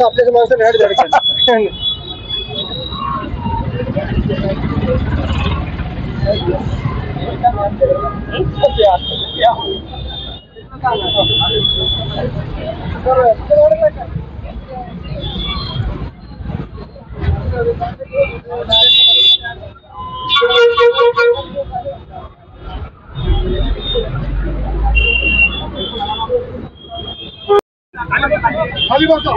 आपल्या माणसाने गाडी धडकन खाली बसा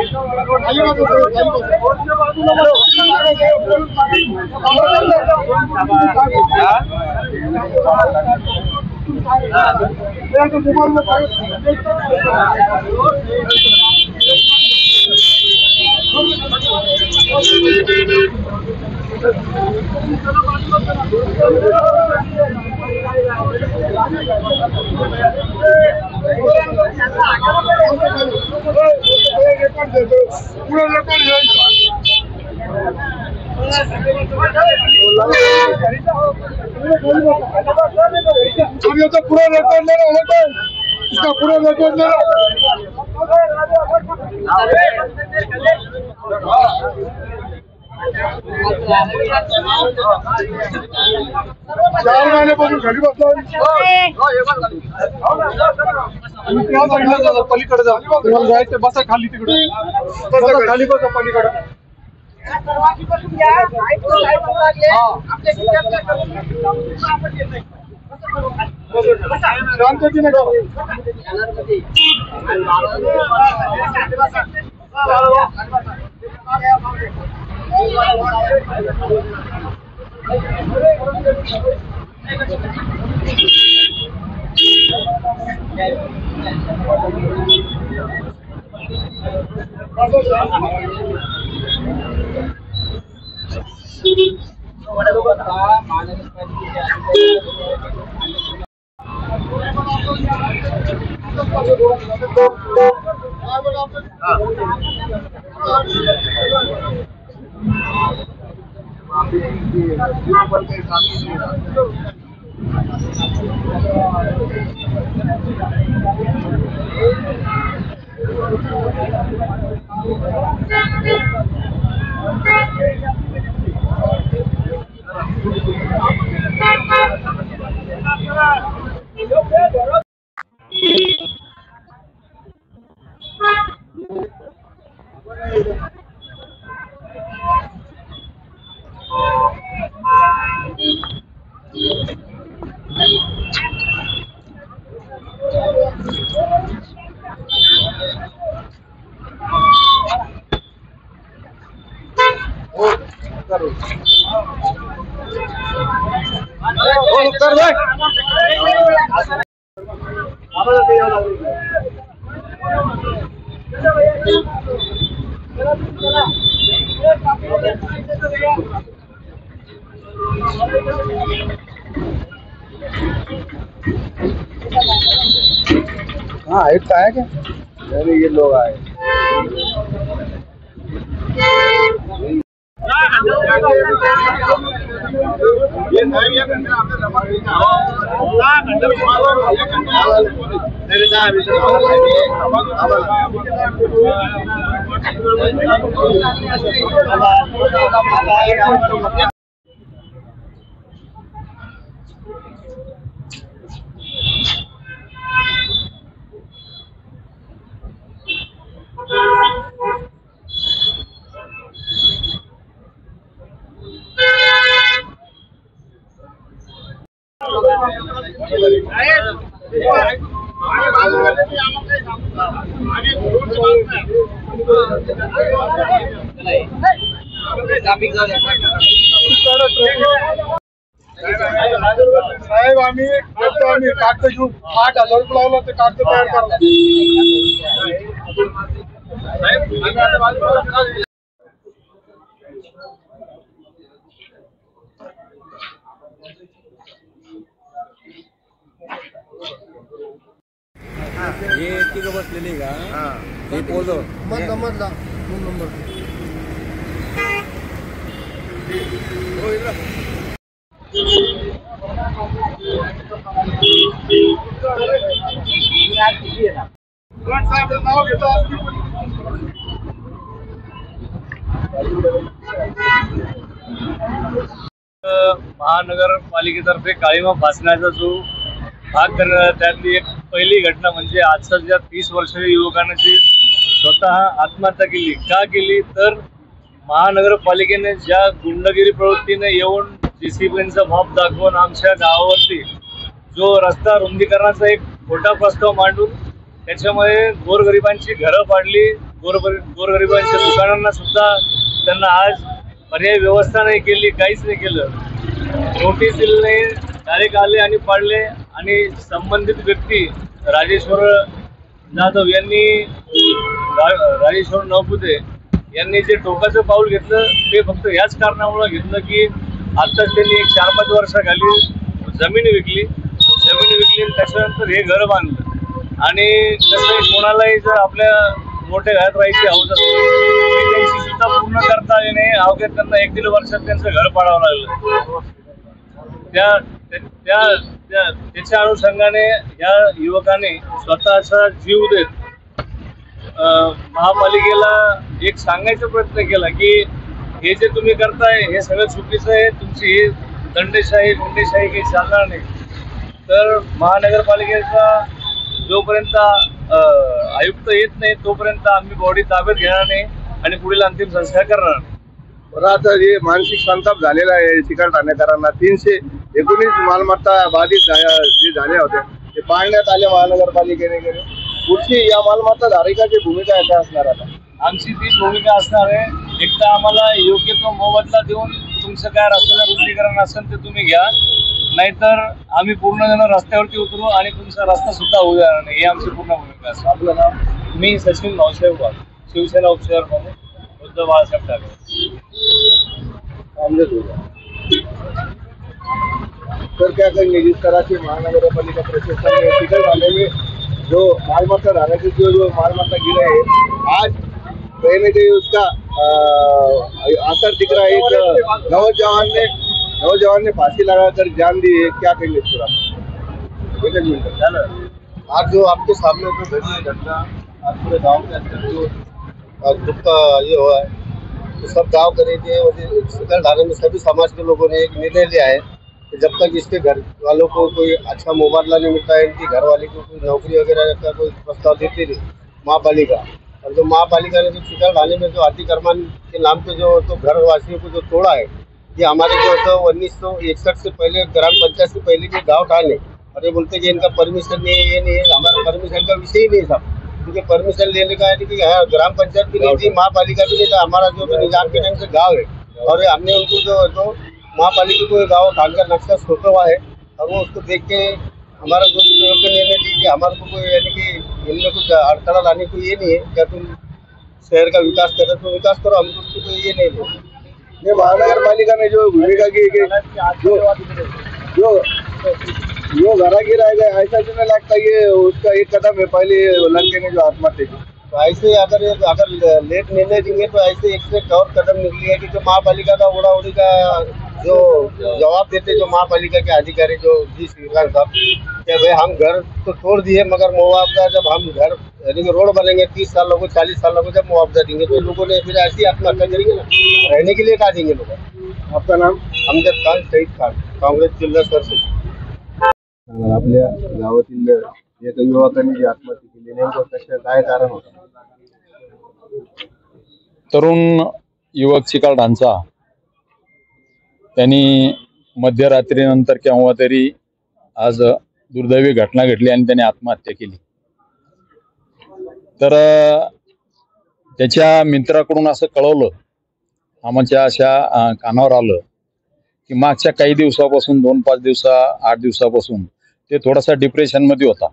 पूरा रेकॉर्ड लेना होता है, इसका पूरा रेकॉर्ड लेना। चार महिन्यापासून घरी बसलो पलीकडे जा, तुम्हाला जायचं बसा खाली, तिकडे बसा खाली, बसा पलीकडे शांततेने हाँ हाइट का है क्या? अरे ये लोग आए साहेब आम्ही कागद घेऊन 8,000 रुपये लावला ते कागद तयार करा। हे तिघ बसलेले का? हे पोलो मधला 2 नंबर महानगरपालिकेतर्फे काळीमा फासण्याचा जो भाग करण्यात, त्यातली एक पहिली घटना म्हणजे आजच्या ज्या 30 वर्षाच्या युवकाने जी स्वतः आत्महत्या केली. का केली तर महानगरपालिकेने ज्या गुंडगिरी प्रवृत्तीने येऊन JCBचा मॉब दाखवून आमच्या गावावरती जो रस्ता रुंदीकरणाचा एक खोटा प्रस्ताव मांडून त्याच्यामुळे गोरगरिबांची घरं पाडली, गोरगरिबांच्या दुकानांना सुद्धा त्यांना आज पर्यायी व्यवस्था नाही केली, काहीच नाही केलं. नोटीस दिले, डायरेक्ट आले आणि पाडले. आणि संबंधित व्यक्ती राजेश्वर जाधव यांनी, राजेश्वर नवपुते यांनी जे टोकाचं पाऊल घेतलं ते फक्त याच कारणामुळे घेतलं की आत्ताच त्यांनी एक 4-5 वर्षाखाली जमीन विकली आणि त्याच्यानंतर हे घर बांधलं. आणि कसं कोणालाही जर आपल्या मोठ्या घरात राहायची हौस असेल त्यांची सुद्धा पूर्ण करता आली नाही. अवघ्या त्यांना 1-1.5 वर्षात त्यांचं घर पाडावं लागलं. त्याच्या अनुषंगाने या युवकाने स्वतःचा जीव देत महापालिकेला एक सांगायचा प्रयत्न केला की हे जे तुम्ही करताय हे सगळं चुकीचं आहे, तुमची ही दंडेशाही काही चालणार नाही. तर महानगरपालिकेचा जोपर्यंत आयुक्त येत नाही तोपर्यंत आम्ही बॉडी ताब्यात घेणार नाही आणि पुढील अंतिम संस्कार करणार नाही. बरं, आता जे मानसिक संताप झालेला आहे चिकल ठाणेकरांना, 319 मालमत्ता बाधित जे झाल्या होत्या ते पाळण्यात आले महानगरपालिकेने. पुढची या मालमत्ता धारकाची भूमिका काय असणार? आता आमची तीच भूमिका असणार आहे. एक तर आम्हाला योग्य तो मोबदला देऊन तुमचं काय रस्त्याचं रुंदीकरण असेल ते तुम्ही घ्या, नाहीतर आम्ही पूर्ण जण रस्त्यावरती उतरू आणि तुमचा रस्ता सुद्धा होऊ देणार नाही. ही आमची पूर्ण भूमिका असते. आपलं नाव? मी सचिन भाऊसाहेब वाघ, शिवसेना उपशहर म्हणून उद्धव बाळासाहेब ठाकरे. सर, क्या कहेंगे जिस तरह से महानगरपालिका प्रशासन ने चिकल ठाणे में जो मालमत्ता धारक जो मालमत्ता गिरा है, आज कहीं न कहीं उसका असर दिख रहा है. एक नौजवान ने फांसी लगाकर जान दी है, क्या कहेंगे इस पर? एक मिनट. आज जो आपके सामने जो घटना आज पूरे गाँव के अंदर जो दुख का ये हुआ है, तो सब गाँव करे थे चिकल ठाणे में सभी समाज के लोगों ने एक निर्णय लिया है कि जब तक इसके घर वालों को कोई अच्छा मुबादला नहीं मिलता है, इनकी घर वाले को कोई नौकरी वगैरह का कोई प्रस्ताव देती नहीं महापालिका. और जो महापालिका ने जो चिकल ठाणे में जो अतिक्रमण के नाम पे जो तो घर वासियों को जो तोड़ा है, ये हमारे जो तो 1961 से पहले ग्राम पंचायत से पहले के गाँव ठाणे, और ये बोलते कि इनका परमिशन नहीं है, ये नहीं है. हमारा परमिशन का विषय ही नहीं था, क्योंकि परमिशन लेने का है कि ग्राम पंचायत भी नहीं थी, महापालिका भी नहीं था. हमारा जो निजाम के टाइम से गाँव है और हमने उनको जो तो महापालिका को गाँव ठाणे का नक्शा सौंपा हुआ है और वो उसको देख के हमारा जो निर्णय लीजिए. हमारे को कोई यानी कि इनमें कुछ अड़थड़ा लाने को ये नहीं है. क्या तुम शहर का विकास कर रहे तो विकास करो, हमको उसको तो ये नहीं है. ये महानगरपालिका ने जो भूमिका की जो घरा गिराएगा ऐसा जो नहीं लगता ये उसका एक कदम है पहले लड़के ने जो आत्महत्या की. तो ऐसे अगर लेट निर्णय देंगे तो ऐसे एक से और कदम निकली है कि जो महापालिका का उड़ा का जो जवाब देते जो महापालिका के अधिकारी जो जी श्रीकांत साहब कि भाई हम घर तो तोड़ दिए मगर मुआवजा जब हम घर यानी कि रोड बनेंगे 30 सालों को 40 सालों को जब मुआवजा देंगे तो लोगों ने फिर ऐसी आत्महत्या करेंगे ना, रहने के लिए कहा देंगे लोग. आपका नाम? अमजद खान, शहीद खान, काँग्रेस जिल्हा सरचिटणीस. आपल्या गावातील एक युवकांनी जी आत्महत्या केली नेमकं त्याचं काय कारण होतं? तरुण युवक चिकल ठाणचा त्यांनी मध्यरात्रीनंतर केव्हा तरी आज दुर्दैवी घटना घडली आणि त्याने आत्महत्या केली. तर त्याच्या मित्राकडून असं कळवलं, आमच्या अशा कानावर आलं की मागच्या काही दिवसापासून 2-5 दिवसा 8 दिवसापासून ते थोडासा डिप्रेशनमध्ये होता.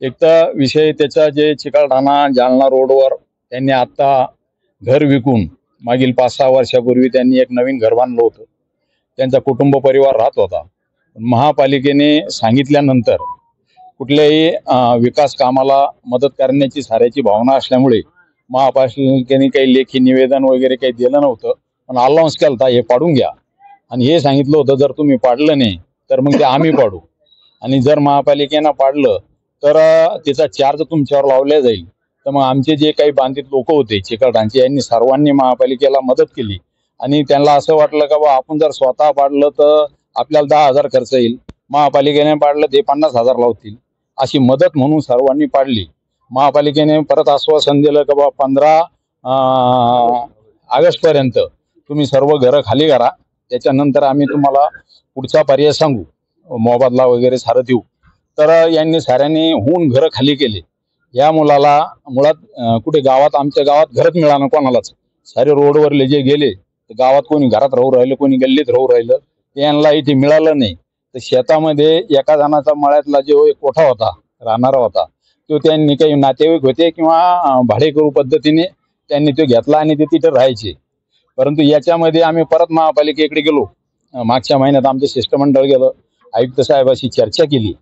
एक तर विषय त्याचा जे चिकल ठाणा जालना रोडवर त्यांनी आता घर विकून मागील 5-6 वर्षापूर्वी त्यांनी एक नवीन घर बांधलं होतं. त्यांचा कुटुंब परिवार राहत होता. महापालिकेने सांगितल्यानंतर कुठल्याही विकास कामाला मदत करण्याची साऱ्याची भावना असल्यामुळे महापालिकेने काही लेखी निवेदन वगैरे काही दिलं नव्हतं पण अलाउन्स केला हे पाडून घ्या आणि हे सांगितलं होतं जर तुम्ही पाडलं नाही तर मग ते आम्ही पाडू आणि जर महापालिकेनं पाडलं तर त्याचा चार्ज तुमच्यावर लावला जाईल. तर मग आमचे जे काही बांधित लोक होते चिकलठाणचे यांनी सर्वांनी महापालिकेला मदत केली आणि त्यांना असं वाटलं का बा आपण जर स्वतः पाडलं तर आपल्याला 10,000 खर्च येईल, महापालिकेने पाडलं ते 50,000 लावतील, अशी मदत म्हणून सर्वांनी पाडली. महापालिकेने परत आश्वासन दिलं का बा 15 ऑगस्ट पर्यंत तुम्ही सर्व घरं खाली करा, त्याच्यानंतर आम्ही तुम्हाला पुढचा पर्याय सांगू, मोबदला वगैरे सारं देऊ. तर यांनी साऱ्यांनी होऊन घरं खाली केले. या मुलाला मुळात कुठे गावात आमच्या गावात घरच मिळालं कोणालाच. सारे रोडवरले जे गेले तर गावात कोणी घरात राहू राहिलं, कोणी गल्लीत राहू राहिलं, यांना इथे मिळालं नाही. तर शेतामध्ये एका जणाचा मळ्यातला जो एक कोठा होता राहणारा होता तो त्यांनी काही नातेवाईक होते किंवा भाडेकरू पद्धतीने त्यांनी तो घेतला आणि ते तिथे राहायचे. परंतु याच्यामध्ये आम्ही परत महापालिकेकडे गेलो. मागच्या महिन्यात आमचं शिष्टमंडळ गेलं, आयुक्त साहेबाशी चर्चा केली.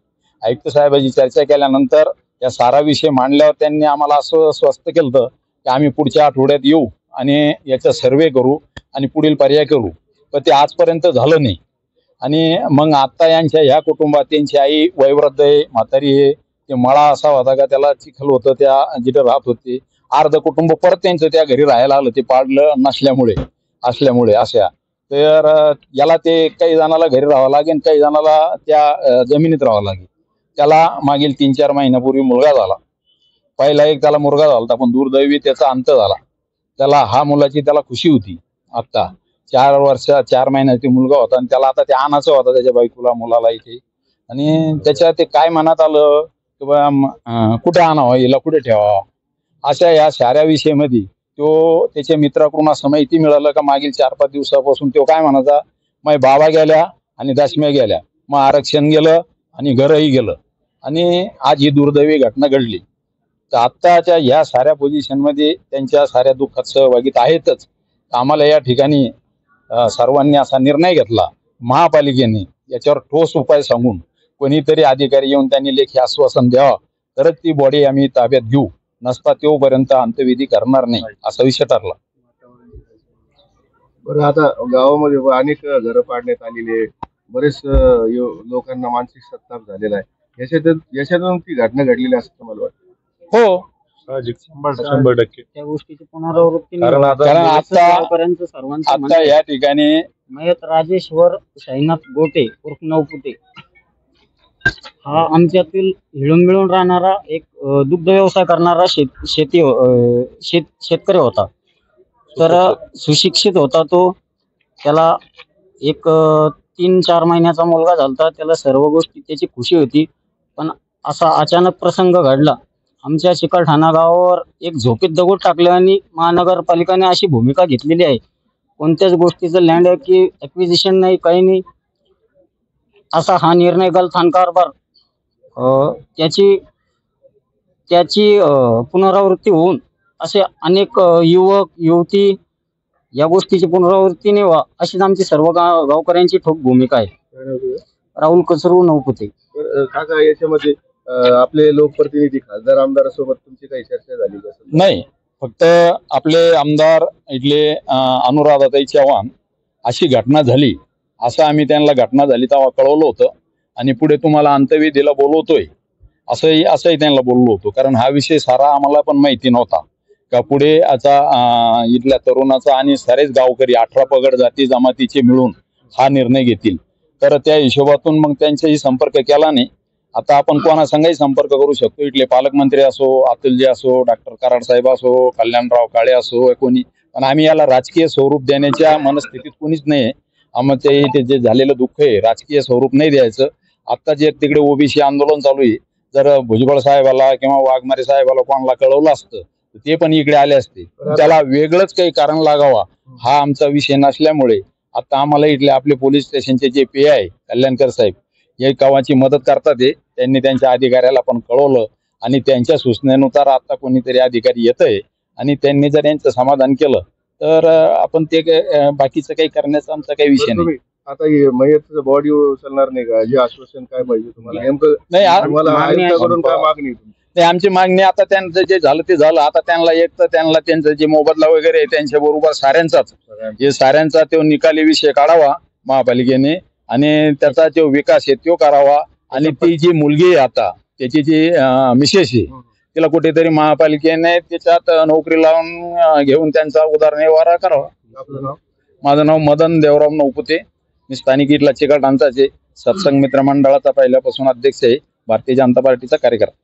आयुक्त साहेबाशी चर्चा केल्यानंतर या सारा विषय मांडल्यावर त्यांनी आम्हाला असं स्वस्थ केलं की आम्ही पुढच्या आठवड्यात येऊ आणि याचा सर्वे करू आणि पुढील पर्याय करू. पण ते आजपर्यंत झालं नाही. आणि मग आता यांच्या ह्या कुटुंबात त्यांची आई वयोवृद्ध आहे, म्हातारी आहे. ते मळा असा होता का त्याला चिखल होतं त्या जिथे राहत होते. अर्ध कुटुंब परत त्यांचं त्या घरी राहायला आलं ते पाडलं असल्यामुळे अशा. तर याला ते काही जणाला घरी राहावं लागेल, काही जणाला त्या जमिनीत राहावं लागेल. त्याला मागील 3-4 महिन्यापूर्वी मुलगा झाला. पहिला एक त्याला मुलगा झाला पण दुर्दैवी त्याचा अंत झाला. त्याला हा मुलाची त्याला खुशी होती. आता 4 महिन्याचा मुलगा होता आणि त्याला आता ते आणायचं होता त्याच्या बायकोला मुलाला इथे. आणि त्याच्या ते काय मनात आलं की बा कुठे आणावं, हिला कुठे ठेवावं, अशा या साऱ्या विषयामध्ये तो त्याच्या मित्राकडून असं माहिती मिळालं का मागील 4-5 दिवसापासून तो काय म्हणायचा, मग बाबा गेल्या आणि दशम्या गेल्या, मग आरक्षण गेलं आणि घरही गेलं आणि आज ही दुर्दैवी घटना घडली. तर आत्ताच्या ह्या साऱ्या पोझिशनमध्ये त्यांच्या साऱ्या दुःखात सहभागी आहेतच. आम्हाला या ठिकाणी सर्वांनी असा निर्णय घेतला महापालिकेने याच्यावर ठोस उपाय सांगून कोणीतरी अधिकारी येऊन त्यांनी लेखी आश्वासन द्यावं तरच ती बॉडी आम्ही ताब्यात घेऊ, नसता तोपर्यंत अंत्यविधी करणार नाही असा विषय ठरला. बरं, आता गावामध्ये अनेक घरं पाडण्यात आलेली आहे, बरेच लोकांना मानसिक संताप झालेला आहे. याच्यातून ती घटना घडलेली असं मला वाटतं. हो, 100% त्या गोष्टीची पुनरावृत्ती कारण आता या ठिकाणी मयत राजेश्वर साईनाथ गोटे उर्फ नवपुते हा आमच्यातील हिळून मिळून राहणारा एक दुग्ध व्यवसाय करणारा शेतकरी होता. तर सुशिक्षित होता तो. त्याला एक 3-4 महिन्याचा मुलगा झाला. त्याला सर्व गोष्टी त्याची खुशी होती. पण असा अचानक प्रसंग घडला. आमच्या चिकलठाणा गावावर एक झोपेत दगड टाकले आणि महानगरपालिकेने अशी भूमिका घेतलेली आहे, कोणत्याच गोष्टीचं लँड ॲक्विजिशन नाही, काही नाही, असा हा निर्णय गलथान कारभार. त्याची पुनरावृत्ती होऊन असे अनेक युवक युवती या गोष्टीची पुनरावृत्ती नाही व्हा अशीच आमची सर्व गावकऱ्यांची ठोक भूमिका आहे. राहुल कचरू नवपुते. काका, याच्यामध्ये आपले लोकप्रतिनिधी खासदार आमदारासोबत तुमची काही चर्चा झाली का? नाही, फक्त आपले आमदार इथले अनुराधाताई चव्हाण अशी घटना झाली असं आम्ही त्यांना घटना झाली तेव्हा कळवलं होतं आणि पुढे तुम्हाला अंत्यविधीला बोलवतोय असंही त्यांना बोललो होतो. कारण हा विषय सारा आम्हाला पण माहिती नव्हता का पुढे आता इथल्या तरुणाचा आणि सारेच गावकरी 18 पगड जाती जमातीचे मिळून हा निर्णय घेतील. तर त्या हिशोबातून मग त्यांच्याशी संपर्क केला नाही. आता आपण कोणासंगही संपर्क करू शकतो. इथले पालकमंत्री असो, अतुलजी असो, डॉक्टर कराड साहेब असो, कल्याणराव काळे असो, कोणी. पण आम्ही याला राजकीय स्वरूप देण्याच्या मनस्थितीत कोणीच नाही. आमच्या इथे जे झालेलं दुःख आहे राजकीय स्वरूप नाही द्यायचं. आता जे तिकडे ओबीसी आंदोलन चालू आहे, जर भुजबळ साहेबाला किंवा वाघमारे साहेबाला कोणाला कळवलं असतं ते पण इकडे आले असते. त्याला वेगळंच काही कारण लागावा हा आमचा विषय नसल्यामुळे आता आम्हाला इथले आपले पोलीस स्टेशनचे जे PI कल्याणकर साहेब या गावाची मदत करतात. त्यांनी त्यांच्या अधिकाऱ्याला पण कळवलं आणि त्यांच्या सूचनेनुसार आता कोणीतरी अधिकारी येतंय आणि त्यांनी जर यांचं समाधान केलं तर आपण ते बाकीचं काही करण्याचा आमचा काही विषय नाही. आता मयतचं बॉडी उचलणार नाही का? जे आश्वासन काय पाहिजे तुम्हाला नेमकं? नाही, तुम्हाला आयुक्ताकडून काय मागणी? ते आमची मागणी आता त्यांचं जे झालं ते झालं. आता त्यांना एक तर त्यांना त्यांचं जे मोबदला वगैरे आहे त्यांच्या बरोबर साऱ्यांचा तो निकाली विषय काढावा महापालिकेने आणि त्याचा जो विकास आहे तो करावा. आणि ती जी मुलगी आहे आता त्याची जी मिसेस आहे तिला कुठेतरी महापालिकेने त्याच्यात नोकरी लावून घेऊन त्यांचा उदरनिर्वाह करावा. माझं नाव मदन देवराम नौपुते. मी स्थानिक इथला चिकलठाणचाच आहे. सत्संग मित्र मंडळाचा पहिल्यापासून अध्यक्ष आहे. भारतीय जनता पार्टीचा कार्यकर्ता.